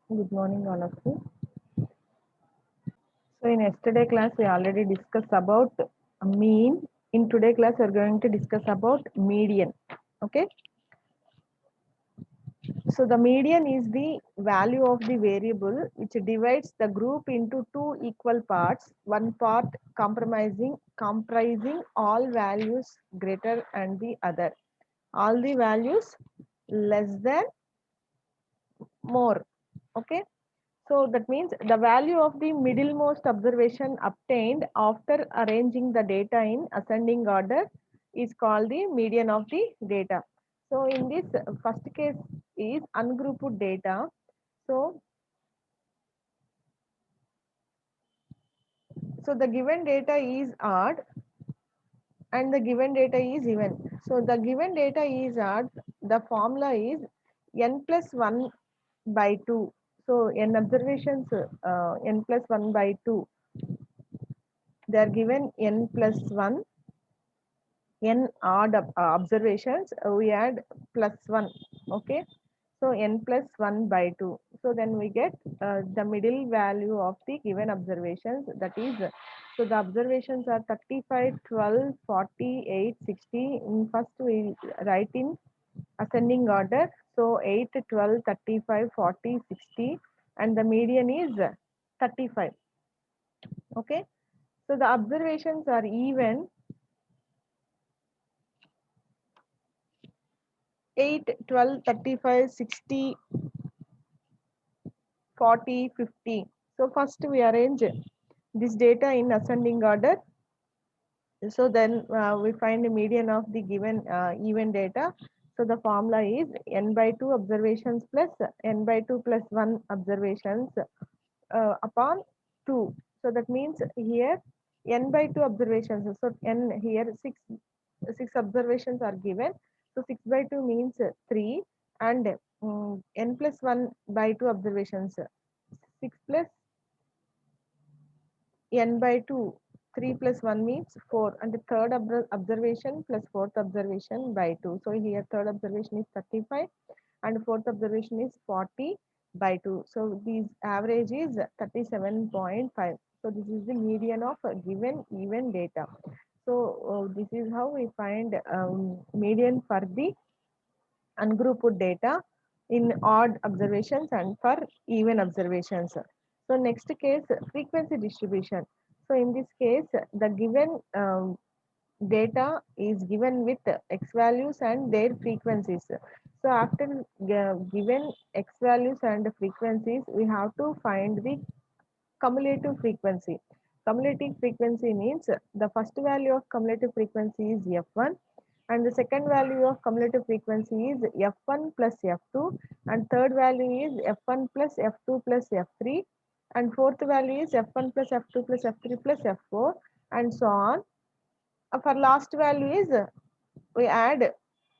Good morning, all of you. So, in yesterday class, we already discussed about mean. In today class, we are going to discuss about median. Okay. So, the median is the value of the variable which divides the group into two equal parts. One part comprising all values greater and the other. All the values less than more. Okay. So that means the value of the middlemost observation obtained after arranging the data in ascending order is called the median of the data. So in this first case is ungrouped data. So, so the given data is odd and the given data is even. So the given data is odd. The formula is n plus 1 by 2. So n observations n plus 1 by 2, they are given n plus 1, n odd observations, we add plus 1. Okay, so n plus 1 by 2. So then we get the middle value of the given observations, that is, so the observations are 35, 12, 48, 60. In first we write in ascending order. So 8, 12, 35, 40, 60, and the median is 35. Okay, so the observations are even 8, 12, 35, 60, 40, 50. So first we arrange this data in ascending order. So then we find the median of the given even data. So the formula is n by 2 observations plus n by 2 plus 1 observations upon 2. So that means here n by 2 observations. So n here 6 observations are given. So 6 by 2 means 3, and n plus 1 by 2 observations. 6 plus n by 2, 3 plus 1 means 4, and the third observation plus fourth observation by 2. So here third observation is 35 and fourth observation is 40 by 2. So these average is 37.5. So this is the median of given even data. So this is how we find median for the ungrouped data in odd observations and for even observations. So next case, frequency distribution. So in this case, the given data is given with x values and their frequencies. So after given x values and frequencies, we have to find the cumulative frequency. Cumulative frequency means the first value of cumulative frequency is f1, and the second value of cumulative frequency is f1 plus f2, and third value is f1 plus f2 plus f3, and fourth value is f1 plus f2 plus f3 plus f4, and so on. For last value is we add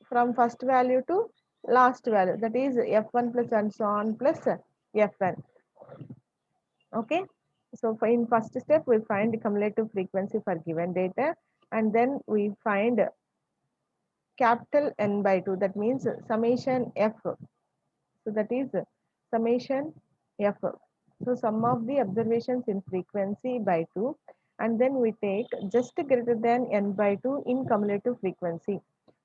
from first value to last value, that is f1 plus and so on plus fn. Okay, so for in first step we find the cumulative frequency for given data, and then we find capital N by 2, that means summation f. So that is summation f. So sum of the observations in frequency by 2, and then we take just greater than n by 2 in cumulative frequency.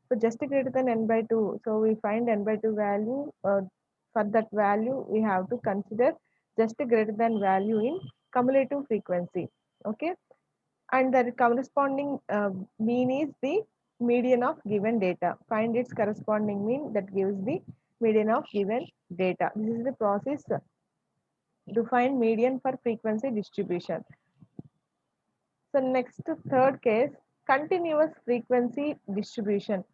So just greater than n by 2. So we find n by 2 value. For that value, we have to consider just greater than value in cumulative frequency. Okay, and the corresponding mean is the median of given data. Find its corresponding mean that gives the median of given data. This is the process to find median for frequency distribution. So next, third case, continuous frequency distribution.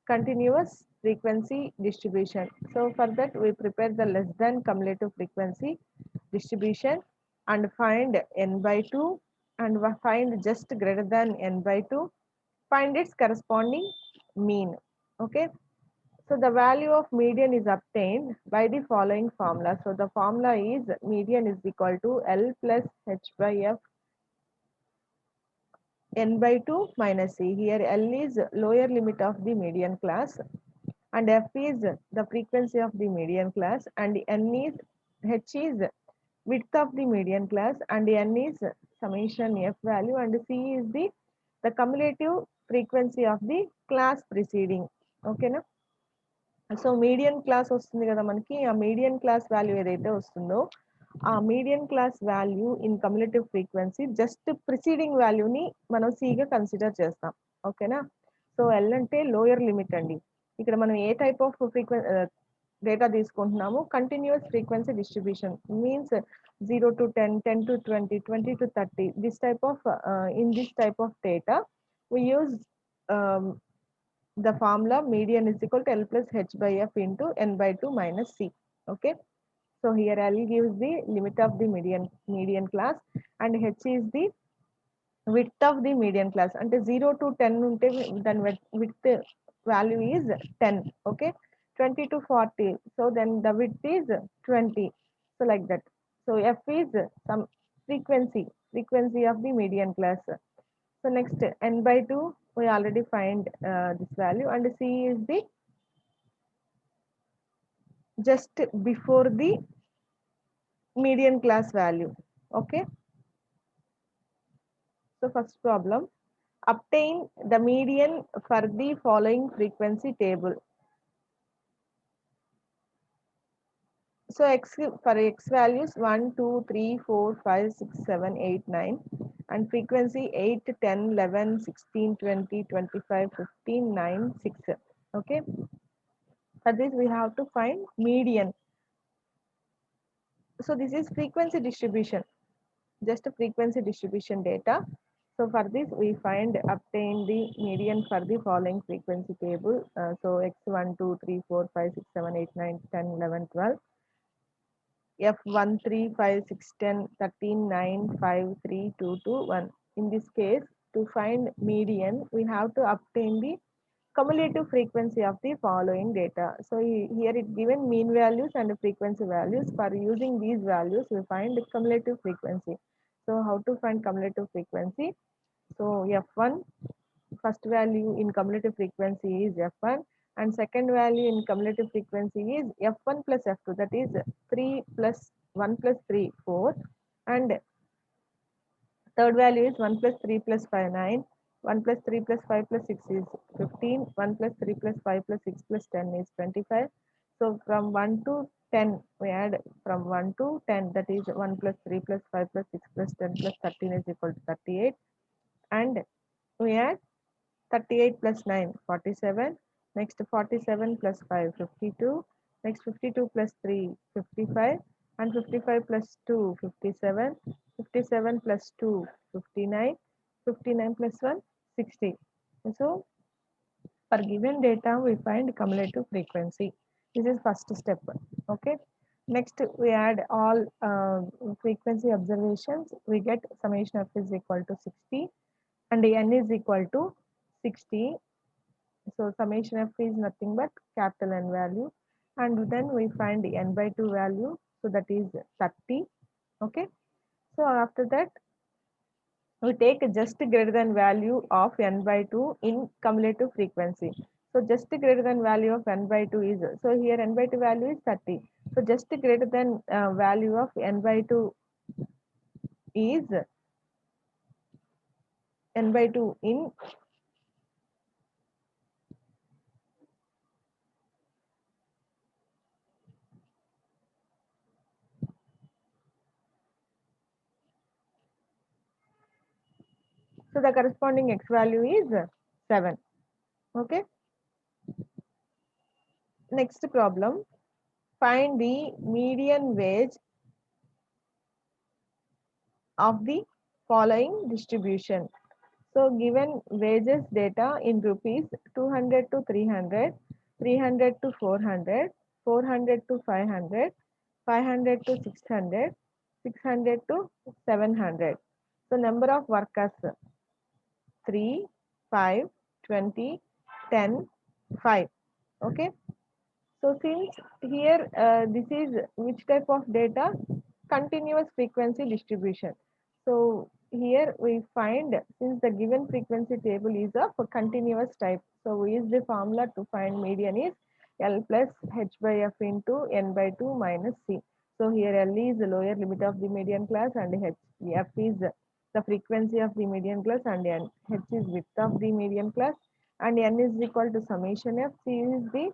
Continuous frequency distribution. So for that we prepare the less than cumulative frequency distribution and find n by 2, and find just greater than n by 2, find its corresponding mean. Okay, so the value of median is obtained by the following formula. So the formula is median is equal to L plus H by F n by 2 minus C. Here L is lower limit of the median class and f is the frequency of the median class, and n is H is width of the median class, and N is summation F value, and C is the cumulative frequency of the class preceding. Okay na? So median class వస్తుంది కదా మనకి, ఆ median class value ఏదైతే వస్తుందో ఆ median class value in cumulative frequency just preceding వాల్యూని మనం సిగా కన్సిడర్ చేస్తాం. ఓకేనా? సో ఎల్ అంటే లోయర్ లిమిట్ అండి. ఇక్కడ మనం ఏ టైప్ ఆఫ్ డేటా తీసుకుంటున్నాము, continuous frequency distribution means 0 to 10, 10 to 20, 20 to 30. This type of in this type of data we use um, the formula median is equal to L plus H by F into N by 2 minus C. Okay. So here L gives the limit of the median class, and H is the width of the median class. And 0 to 10 unte then width value is 10. Okay. 20 to 40. So then the width is 20. So like that. So F is some frequency of the median class. So next N by 2 we already find this value, and C is the just before the median class value. Okay. So first problem, obtain the median for the following frequency table. So for x values 1, 2, 3, 4, 5, 6, 7, 8, 9, and frequency 8, 10, 11, 16, 20, 25, 15, 9, 6. Okay. For this we have to find median. So this is frequency distribution, just a frequency distribution data. So for this we obtain the median for the following frequency table. So x1, 2, 3, 4, 5, 6, 7, 8, 9, 10, 11, 12. F1, 3, 5, 6, 10, 13, 9, 5, 3, 2, 2, 1. In this case, to find median, we have to obtain the cumulative frequency of the following data. So here it given mean values and frequency values. For using these values, we find the cumulative frequency. So how to find cumulative frequency? So F1, first value in cumulative frequency is F1, and second value in cumulative frequency is F1 plus F2, that is 3 plus 1 plus 3, 4, and third value is 1 plus 3 plus 5, 9, 1 plus 3 plus 5 plus 6 is 15, 1 plus 3 plus 5 plus 6 plus 10 is 25. So from 1 to 10, we add from 1 to 10, that is 1 plus 3 plus 5 plus 6 plus 10 plus 13 is equal to 38. And we add 38 plus 9, 47. Next 47 plus 5, 52. Next 52 plus 3, 55. And 55 plus 2, 57. 57 plus 2, 59. 59 plus 1, 60. So for given data, we find cumulative frequency. This is first step. Okay. Next, we add all frequency observations. We get summation f is equal to 60, and n is equal to 60. So summation f is nothing but capital N value, and then we find the n by 2 value. So that is 30. Okay. So after that, we take just greater than value of n by 2 in cumulative frequency. So just greater than value of n by 2 is, so here n by 2 value is 30. So just greater than value of n by 2 is n by 2 in so the corresponding x value is 7. Okay. Next problem, find the median wage of the following distribution. So given wages data in rupees 200 to 300, 300 to 400, 400 to 500, 500 to 600, 600 to 700. So number of workers 3, 5, 20, 10, 5. Okay. So since here this is which type of data? Continuous frequency distribution. So here we find, since the given frequency table is of a continuous type, so we use the formula to find median is L plus H by F into N by 2 minus C. So here L is the lower limit of the median class and F is the frequency of the median class and H is width of the median class and N is equal to summation F. C is the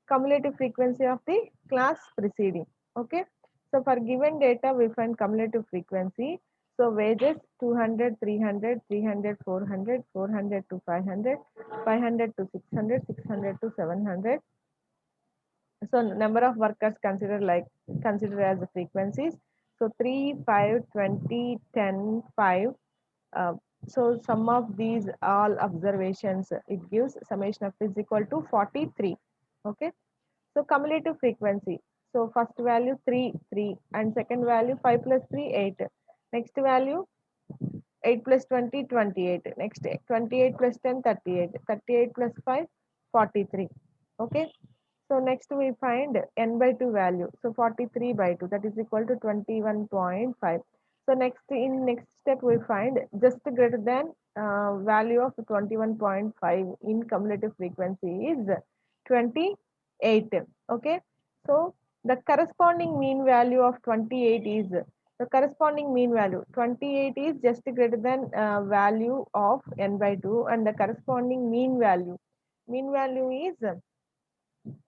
cumulative frequency of the class preceding. Okay. So for given data, we find cumulative frequency. So wages 200, 300, 300, 400, 400 to 500, 500 to 600, 600 to 700. So number of workers considered as the frequencies. So 3, 5, 20, 10, 5. So sum of these all observations, it gives summation of is equal to 43. Okay. So cumulative frequency. So first value 3, 3 and second value 5 plus 3, 8. Next value 8 plus 20, 28. Next 28 plus 10, 38. 38 plus 5, 43. Okay. So next we find n by 2 value. So 43 by 2 that is equal to 21.5. So next step we find just greater than value of 21.5 in cumulative frequency is 28. Okay. So the corresponding mean value of 28 is the corresponding mean value 28 is just greater than value of n by 2 and the corresponding mean value is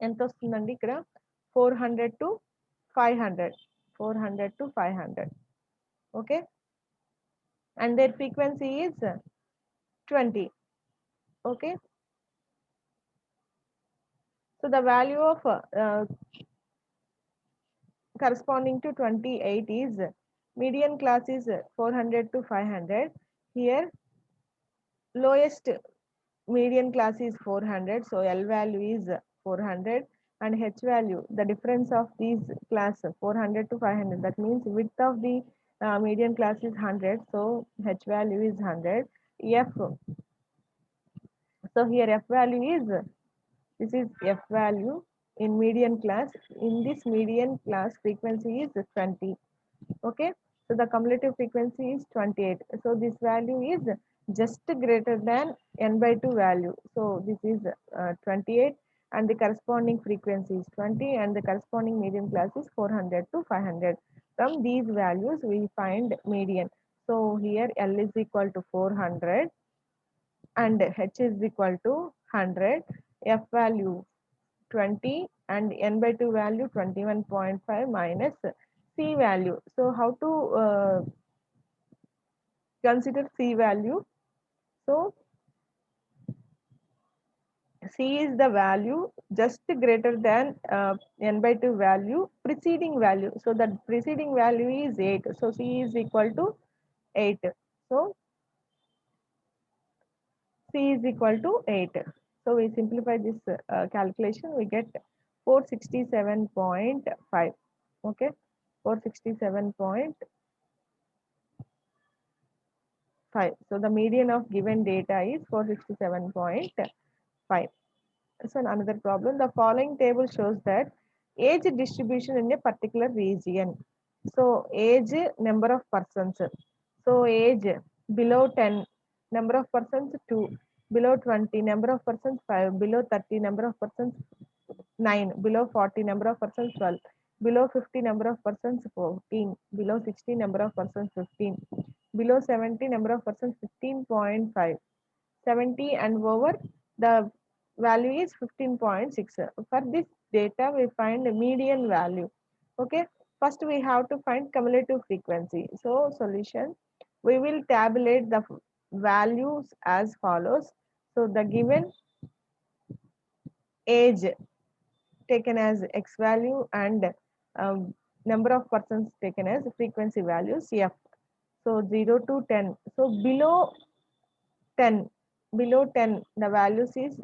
ఎంత వస్తుందండి ఇక్కడ 400 to 500 400 to 500 okay and their frequency is 20 okay so the value of corresponding to 28 is median class is 400 to 500 here lowest median class is 400 so L value is 400 and H value the difference of these class 400 to 500 that means width of the median class is 100 so H value is 100 F so here F value is this is F value in median class in this median class frequency is 20 okay so the cumulative frequency is 28 so this value is just greater than n by 2 value so this is 28 and the corresponding frequency is 20 and the corresponding median class is 400 to 500 from these values we find median so here L is equal to 400 and H is equal to 100 F value 20 and n by 2 value 21.5 minus C value. So how to consider C value? So C is the value just greater than n by 2 value preceding value. So that preceding value is 8. So C is equal to 8. So C is equal to 8. So we simplify this calculation, we get 467.5. Okay, 467.5. So the median of given data is 467.5. So another problem, the following table shows that age distribution in a particular region. So age, number of persons. So age below 10, number of persons 2, below 20, number of persons 5, below 30, number of persons 9, below 40, number of persons 12, below 50, number of persons 14, below 60, number of persons 15, below 70, number of persons 15.5, 70 and over, the value is 15.6. For this data, we find the median value. Okay, first we have to find cumulative frequency. So solution, we will tabulate the values as follows. So the given age taken as x value and number of persons taken as frequency values f. So 0 to 10. So below 10, the values is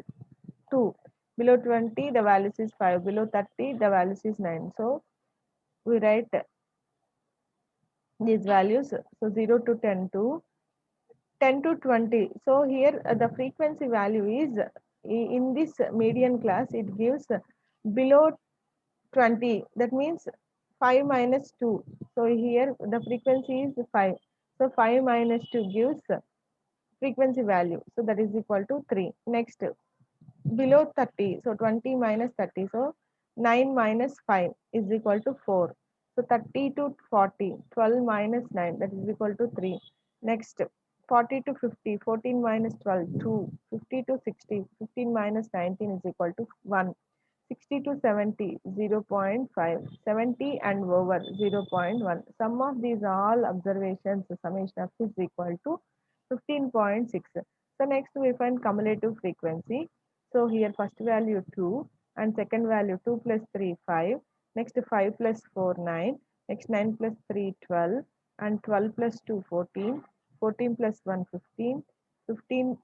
2. Below 20, the values is 5. Below 30, the values is 9. So we write these values. So 0 to 10 to 10 to 20. So here the frequency value is in this median class, it gives below 20. That means 5 minus 2. So here the frequency is 5. So 5 minus 2 gives frequency value. So that is equal to 3. Next, below 30. So 20 minus 30. So 9 minus 5 is equal to 4. So 30 to 40, 12 minus 9, that is equal to 3. Next, 40 to 50, 14 minus 12, 2. 50 to 60, 15 minus 19 is equal to 1. 60 to 70, 0.5. 70 and over, 0.1. Sum of these all observations, the summation of is equal to 15.6. So next we find cumulative frequency. So here first value 2 and second value 2 plus 3, 5. Next 5 plus 4, 9. Next 9 plus 3, 12. And 12 plus 2, 14. 14 plus 1, 15. 15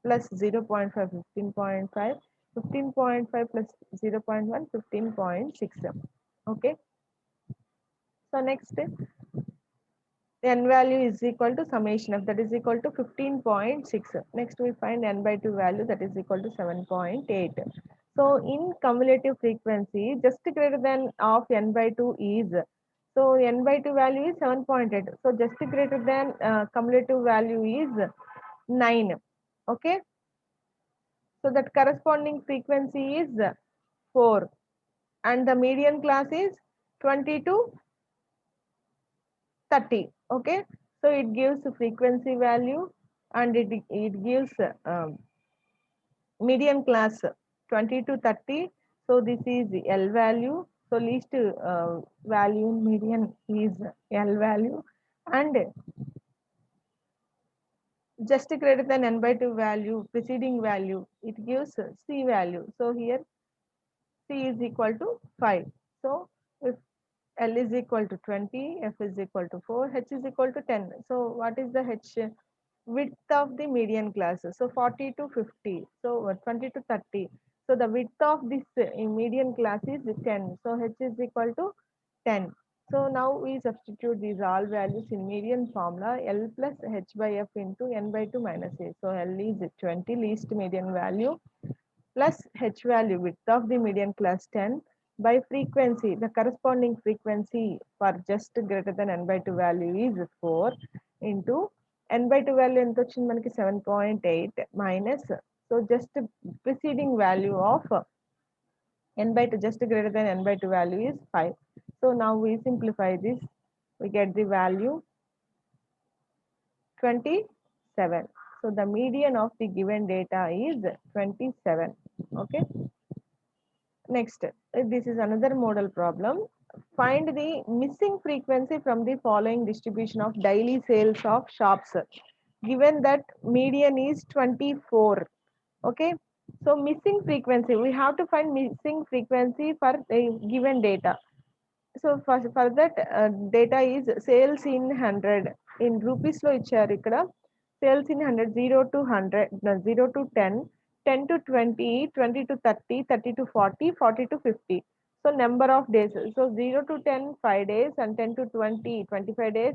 plus 0.5, 15.5. 15.5 plus 0.1, 15.6. Okay. So next n value is equal to summation of that is equal to 15.6. Next we find n by 2 value that is equal to 7.8. So in cumulative frequency just greater than of n by 2 is, so n by 2 value is 7.8. So just greater than cumulative value is 9. Okay. So that corresponding frequency is 4 and the median class is 20 to 30. Okay, so it gives frequency value and it gives median class 20 to 30. So this is L value. So least value in median is L value and just greater than n by 2 value preceding value it gives C value. So here C is equal to 5. So if L is equal to 20, F is equal to 4, H is equal to 10. So what is the H? Width of the median classes? So 40 to 50. So 20 to 30. So the width of this median class is 10. So H is equal to 10. So now we substitute these all values in median formula L plus H by F into N by 2 minus A. So L is 20 least median value plus H value width of the median class 10 by frequency. The corresponding frequency for just greater than n by 2 value is 4 into n by 2 value ఎంత వచ్చింది మనకి 7.8 minus, so just preceding value of n by 2 just greater than n by 2 value is 5. So now we simplify this, we get the value 27. So the median of the given data is 27. Okay. Next, this is another model problem. Find the missing frequency from the following distribution of daily sales of shops. Given that median is 24. Okay. So missing frequency, we have to find missing frequency for the given data. So for that data is sales in 100. In rupees lo icharu ikkada. Sales in 100, 0 to 100, no, 0 to 10, 10 to 20, 20 to 30, 30 to 40, 40 to 50. So number of days. So 0 to 10, 5 days and 10 to 20, 25 days,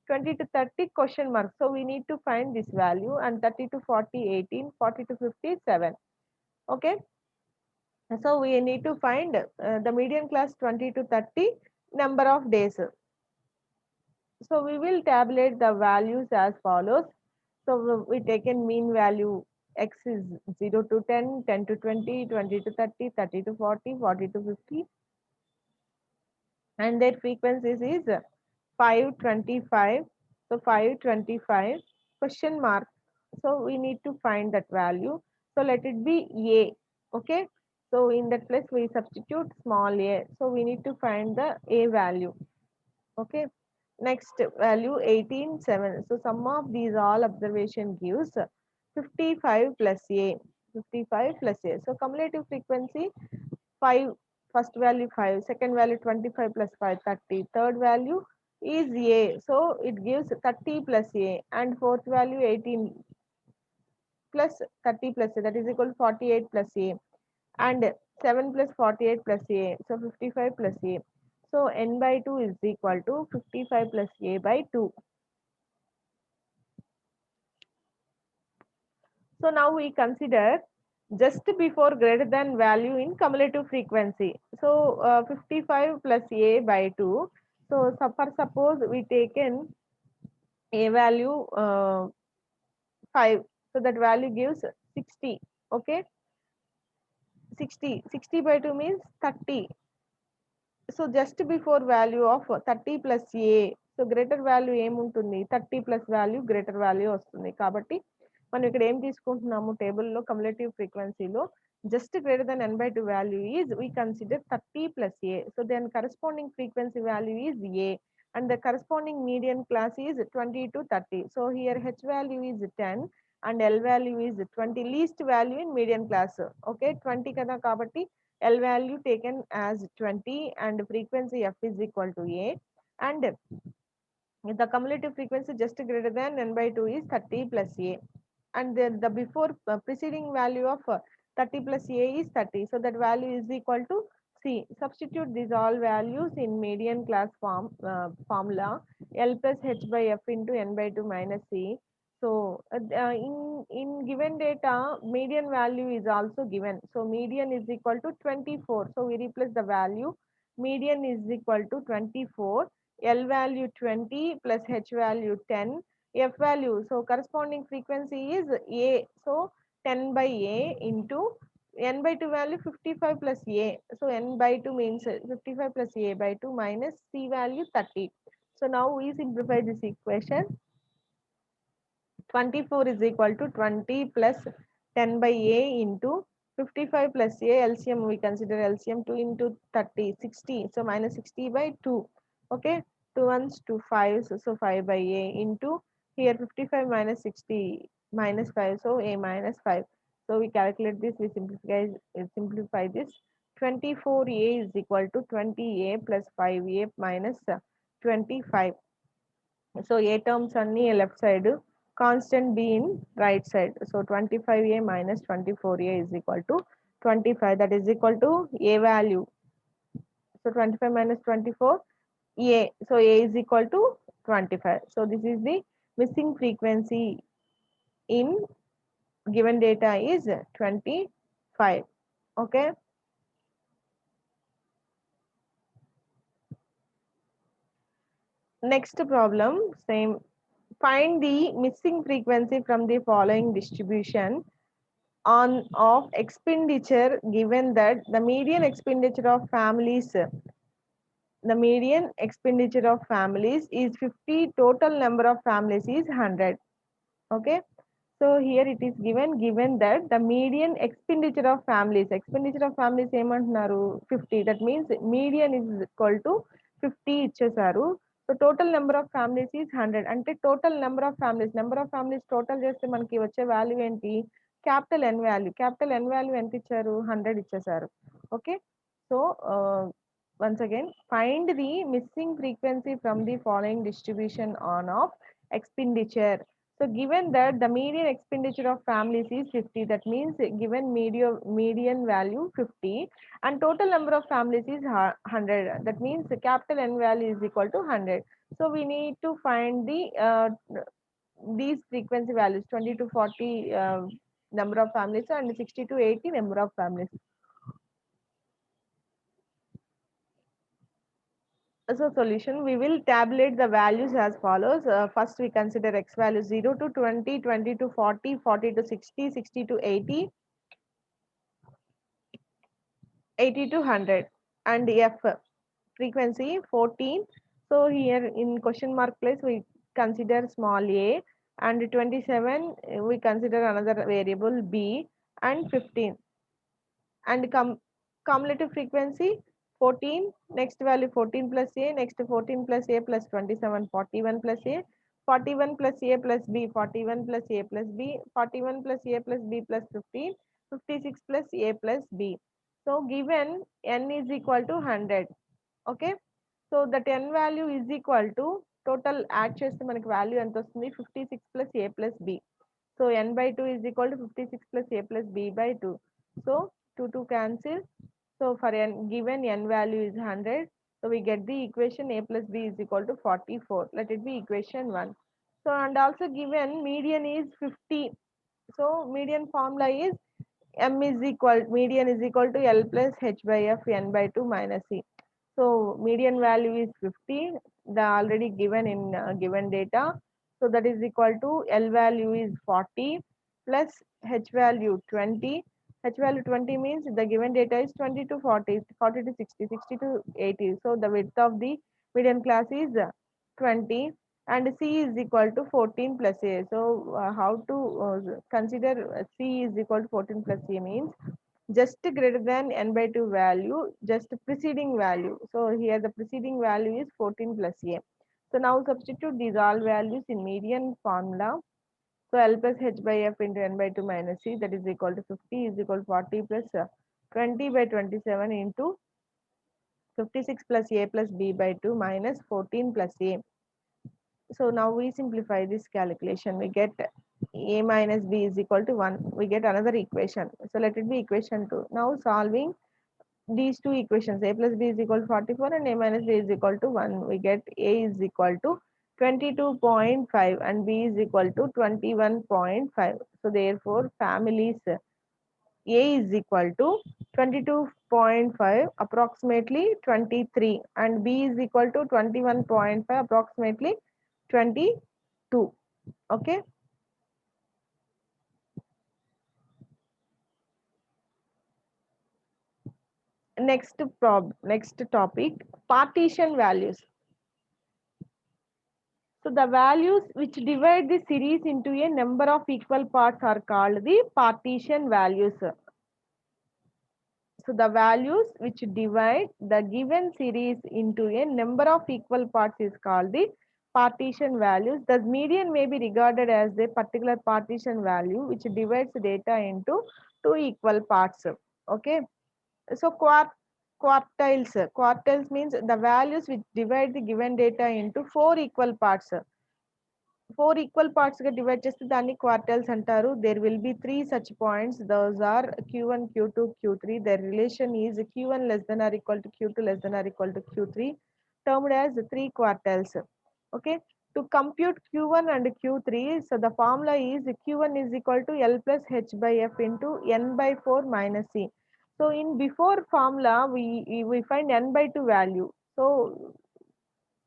20 to 30 question mark. So we need to find this value and 30 to 40, 18, 40 to 50, 7. Okay. So we need to find the median class 20 to 30 number of days. So we will tabulate the values as follows. So we taken mean value x is 0 to 10, 10 to 20, 20 to 30, 30 to 40, 40 to 50. And their frequencies is 525. So 525 question mark. So we need to find that value. So let it be A. Okay. So in that place we substitute small a. So we need to find the A value. Okay. Next value 18, 7. So sum of these all observation gives 55 plus A. 55 plus A. So cumulative frequency 5, first value 5, second value 25 plus 5, 30. Third value is A. So it gives 30 plus A and fourth value 18 plus 30 plus A, that is equal to 48 plus A and 7 plus 48 plus A. So 55 plus A. So n by 2 is equal to 55 plus A by 2. So now we consider just before greater than value in cumulative frequency. So 55 plus A by 2. So for suppose we taken A value 5. So that value gives 60. Okay. 60. 60 by 2 means 30. So just before value of 30 plus A, so greater value ఏముంటుంది, 30 plus value greater value వస్తుంది. కాబట్టి మనం ఇక్కడ ఏం తీసుకుంటున్నాము, టేబుల్లో కమ్యులేటివ్ ఫ్రీక్వెన్సీలో just greater than n by 2 value is we consider 30 plus a. So then corresponding frequency value is a, and the corresponding median class is 20 to 30. So here h value is 10 and l value is 20, least value in median class. Okay, 20 kada kabatti l value taken as 20 and frequency f is equal to a, and the cumulative frequency just greater than n by 2 is 30 plus a, and the before preceding value of 30 plus a is 30, so that value is equal to c. Substitute these all values in median class formula, l plus h by f into n by 2 minus c. So in given data median value is also given, so median is equal to 24, so we replace the value, median is equal to 24, l value 20 plus h value 10, f value, so corresponding frequency is a, so 10 by a into n by 2 value 55 plus a, so n by 2 means 55 plus a by 2 minus c value 30. So now we simplify this equation. 24 is equal to 20 plus 10 by a into 55 plus a, LCM we consider LCM 2 into 30, 60, so minus 60 by 2. Okay, 2 ones 2 5s, so 5 by a into here 55 minus 60 minus 5, so a minus 5. So we calculate this, we simplify this. 24a is equal to 20a plus 5a minus 25. So a terms only left side, constant b in right side. So 25a minus 24a is equal to 25, that is equal to a value. So 25 minus 24 a, so a is equal to 25. So this is the missing frequency in given data is 25. Okay, next problem, same. Find the missing frequency from the following distribution on of expenditure given that the median expenditure of families, the median expenditure of families is 50, total number of families is 100. Okay, so here it is given that the median expenditure of families, ఏమంటున్నారు 50, that means median is equal to 50 ఇచ్చేసారు. So total number of families is 100, అంటే total number of families total చేస్తే మనకి వచ్చే value ఏంటి, capital ఎన్ value ఎంత ఇచ్చారు, 100 ఇచ్చేసారు. Okay, so once again find the missing frequency from the following distribution on of expenditure. So given that the median expenditure of families is 50, that means given median value 50 and total number of families is 100, that means the capital N value is equal to 100. So we need to find the these frequency values, 20 to 40 number of families and 60 to 80 number of families. So solution, we will tabulate the values as follows. First we consider x value 0 to 20, 20 to 40, 40 to 60, 60 to 80, 80 to 100, and f frequency 14. So here in question mark place we consider small a, and 27 we consider another variable b, and 15, and cumulative frequency 14, next value 14 plus a, next 14 plus a plus 27, 41 plus a, 41 plus a plus b, 41 plus a plus b, 41 plus a plus b plus 15, 56 plus a plus b. So given n is equal to 100. Okay, so the 10 value is equal to total add చేస్తే మనకి value ఎంత వస్తుంది, 56 plus a plus b. So n by 2 is equal to 56 plus a plus b by 2. So 2 cancel. So for n given n value is 100, so we get the equation a plus b is equal to 44. Let it be equation 1. So and also given median is 50. So median formula is median is equal to L plus H by F n by 2 minus C. So median value is 50, the already given in given data. So that is equal to L value is 40 plus H value 20 H value 20 means the given data is 20 to 40, 40 to 60, 60 to 80. So the width of the median class is 20 and C is equal to 14 plus A. So how to consider C is equal to 14 plus A means just greater than n by 2 value, just preceding value. So here the preceding value is 14 plus A. So now substitute these all values in median formula. So L plus H by F into N by 2 minus C, that is equal to 50 is equal to 40 plus 20 by 27 into 56 plus A plus B by 2 minus 14 plus A. So now we simplify this calculation. We get A minus B is equal to 1. We get another equation. So let it be equation 2. Now solving these two equations, A plus B is equal to 44 and A minus B is equal to 1. We get A is equal to 22.5 and B is equal to 21.5. So therefore families A is equal to 22.5 approximately 23 and B is equal to 21.5 approximately 22. Okay. Next topic, partition values. So the values which divide the series into a number of equal parts are called the partition values. So the values which divide the given series into a number of equal parts is called the partition values. The median may be regarded as a particular partition value which divides data into two equal parts. Okay. So quartiles. Quartiles means the values which divide the given data into four equal parts. Four equal parts గా divide చేస్తే దాన్ని క్వార్టైల్స్ అంటారు. There will be three such points. Those are Q1, Q2, Q3. Their relation is Q1 less than or equal to Q2 less than or equal to Q3, termed as three quartiles. Okay. To compute Q1 and Q3, so the formula is Q1 is equal to L plus H by F into N by 4 minus C. So in before formula, we find N by 2 value. So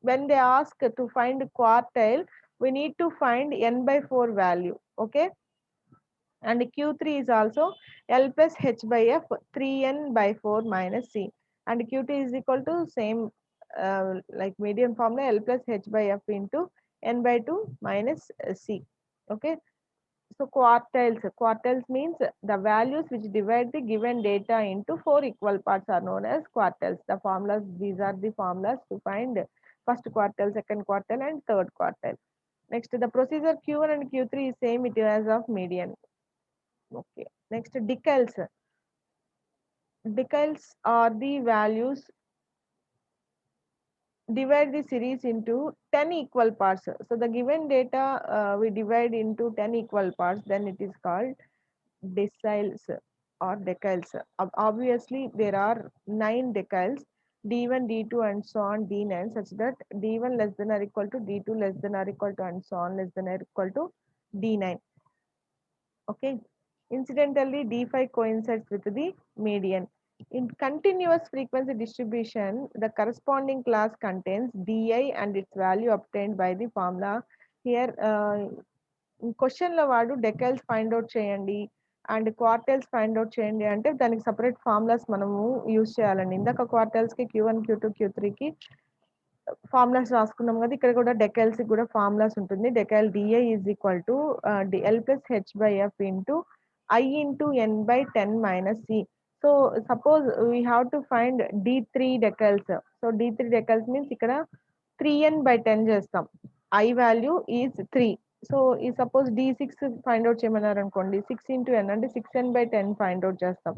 when they ask to find quartile, we need to find n by 4 value. Okay. And Q3 is also L plus H by F 3n by 4 minus C. And Q2 is equal to same like median formula L plus H by F into n by 2 minus C. Okay. So quartiles means the values which divide the given data into four equal parts are known as quartiles. The formulas, these are the formulas to find first quartile, second quartile and third quartile. Next, the procedure Q1 and Q3 is same it is as of median. Okay. Next, decals. Decals are the values divide the series into 10 equal parts. So the given data we divide into 10 equal parts, then it is called deciles or decals. Obviously, there are 9 decals, D1, D2, and so on, D9, such that D1 less than or equal to D2 less than or equal to and so on less than or equal to D9. Okay. Incidentally, D5 coincides with the median. In continuous frequency distribution, the corresponding class contains Di and its value obtained by the formula. Here, క్వశ్చన్‌లో వాడు డెకైల్స్ find out చేయండి and క్వార్టైల్స్ find out చేయండి అంటే దానికి separate formulas మనము use చేయాలండి. ఇందాక క్వార్టైల్స్‌కి Q1, Q2, Q3కి formulas రాసుకున్నాం కదా! ఇక్కడ కూడా డెకైల్స్‌కి కూడా ఫార్ములాస్ ఉంటుంది. Decile DI is equal to L plus H by F into I into N by 10 minus C. So suppose we have to find D3 deciles. So D3 deciles means ఇక్కడ 3n by 10 చేస్తాం. I value is 3. So ఈ suppose D6 find out చేయమన్నారు అనుకోండి 6 into n అంటే 6n by 10 find out చేస్తాం.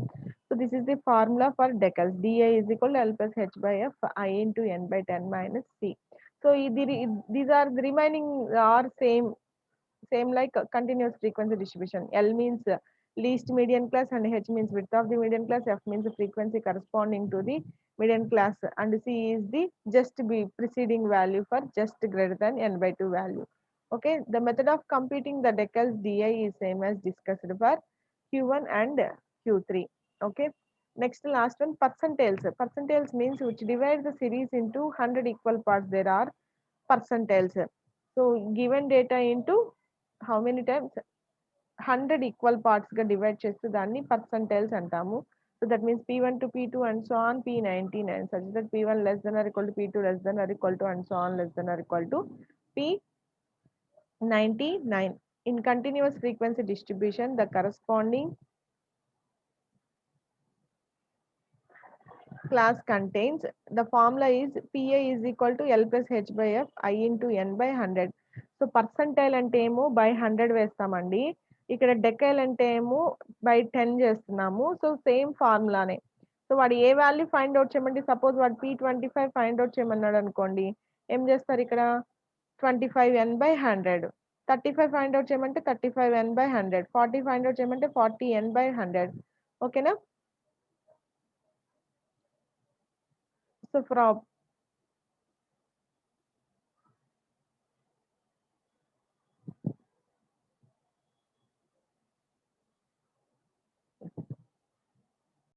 So this is the formula for deciles. DI is equal to L plus H by F I into n by 10 minus C. So these are the remaining are same like continuous frequency distribution. L means least median class and H means width of the median class, F means the frequency corresponding to the median class, and C is the just be preceding value for just greater than n by 2 value. Okay, the method of computing the decals DI is same as discussed for Q1 and Q3. Okay. Next, last one, percentiles. Percentiles means which divide the series into 100 equal parts. There are percentiles. So given data into how many times? 100 equal పార్ట్స్‌గా divide చేస్తే దాన్ని percentiles అంటాము. So that means P1 to P2 and so on P99 such that P1 less than or equal to P2 less than or equal to and so on less than or equal to P99. In continuous frequency distribution, the corresponding class contains the formula is PA is equal to L plus H by F I into N by 100. So percentile అంటే ఏమో by 100 వేస్తామండి. ఇక్కడ డెకైల్ అంటే ఏమో by 10 చేస్తున్నాము. So same ఫార్ములానే. So వాడు ఏ value find out చేయమంటే suppose వాడు P25 ఫైండ్ అవుట్ చేయమన్నాడు అనుకోండి. ఏం చేస్తారు ఇక్కడ 25N by 100. 35 ఫైండ్ అవుట్ చేయమంటే 35N by 100. 40 ఫైండ్ అవుట్ చేయమంటే 40N by 100. ఓకేనా? So